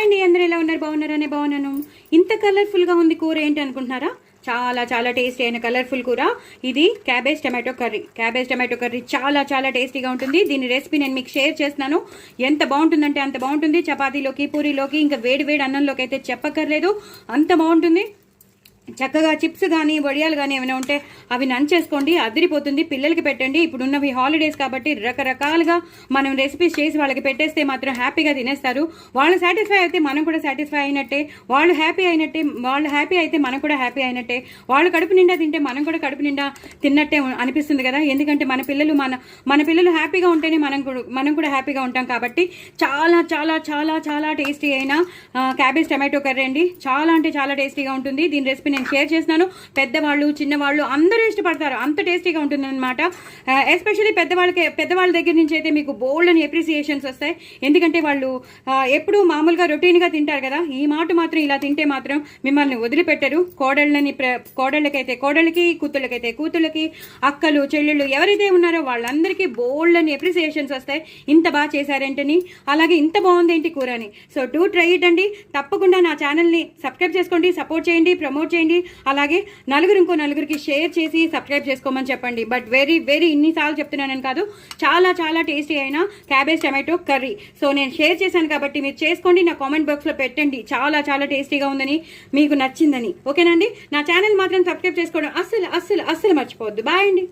అండి, అందరూ ఎలా ఉన్నారు? బాగున్నారనే బాగున్నాను. ఇంత కలర్ఫుల్గా ఉంది కూర ఏంటి అనుకుంటున్నారా? చాలా చాలా టేస్టీ అయిన కలర్ఫుల్ కూర ఇది. క్యాబేజ్ టమాటో కర్రీ చాలా చాలా టేస్టీగా ఉంటుంది. దీని రెసిపీ నేను మీకు షేర్ చేస్తున్నాను. ఎంత బాగుంటుందంటే అంత బాగుంటుంది. చపాతీలోకి, పూరీలోకి, ఇంకా వేడి వేడి అన్నంలోకి అయితే చెప్పక్కర్లేదు, అంత బాగుంటుంది. చక్కగా చిప్స్ కానీ వడియాలు కానీ ఏమైనా ఉంటే అవి నంచేసుకోండి, అదిరిపోతుంది. పిల్లలకి పెట్టండి. ఇప్పుడున్నవి హాలిడేస్ కాబట్టి రకరకాలుగా మనం రెసిపీస్ చేసి వాళ్ళకి పెట్టేస్తే మాత్రం హ్యాపీగా తినేస్తారు. వాళ్ళు సాటిస్ఫై అయితే మనం కూడా సాటిస్ఫై అయినట్టే, వాళ్ళు హ్యాపీ అయితే మనం కూడా హ్యాపీ అయినట్టే, వాళ్ళు కడుపు నిండా తింటే మనం కూడా కడుపు నిండా తిన్నట్టే అనిపిస్తుంది కదా. ఎందుకంటే మన పిల్లలు హ్యాపీగా ఉంటేనే మనం కూడా హ్యాపీగా ఉంటాం. కాబట్టి చాలా చాలా చాలా చాలా టేస్టీ అయిన క్యాబేజ్ టమాటో కర్రీ అండి. చాలా అంటే చాలా టేస్టీగా ఉంటుంది. దీని రెసిపీ నేను షేర్ చేస్తున్నాను. పెద్దవాళ్ళు చిన్నవాళ్ళు అందరూ ఇష్టపడతారు, అంత టేస్టీగా ఉంటుంది అనమాట. ఎస్పెషల్లీ పెద్దవాళ్ళ దగ్గర నుంచి అయితే మీకు బోల్డ్ అని అప్రిసియేషన్స్ వస్తాయి. ఎందుకంటే వాళ్ళు ఎప్పుడు మామూలుగా రొటీన్గా తింటారు కదా. ఈ మాట మాత్రం ఇలా తింటే మాత్రం మిమ్మల్ని వదిలిపెట్టరు. కోడళ్ళకి, కూతుళ్ళకి, అక్కలు, చెల్లెళ్ళు ఎవరైతే ఉన్నారో వాళ్ళందరికీ బోల్డ్ అని అప్రిసియేషన్స్ వస్తాయి. ఇంత బాగా చేశారేంటని, అలాగే ఇంత బాగుంది ఏంటి కూర అని. సో డూ ట్రై ఇట్ అండి. తప్పకుండా నా ఛానల్ని సబ్స్క్రైబ్ చేసుకోండి, సపోర్ట్ చేయండి, ప్రమోట్ చేయండి. అలాగే ఇంకో నలుగురికి షేర్ చేసి సబ్స్క్రైబ్ చేసుకోమని చెప్పండి. బట్ వెరీ వెరీ ఇన్నిసార్లు చెప్తున్నానని కాదు, చాలా చాలా టేస్టీ అయిన క్యాబేజ్ టమాటో కర్రీ. సో నేను షేర్ చేశాను కాబట్టి మీరు చేసుకోండి. నా కామెంట్ బాక్స్లో పెట్టండి చాలా చాలా టేస్టీగా ఉందని, మీకు నచ్చిందని. ఓకేనండి. నా ఛానల్ మాత్రం సబ్స్క్రైబ్ చేసుకోవడం అస్సలు మర్చిపోవద్దు. బాయ్ అండి.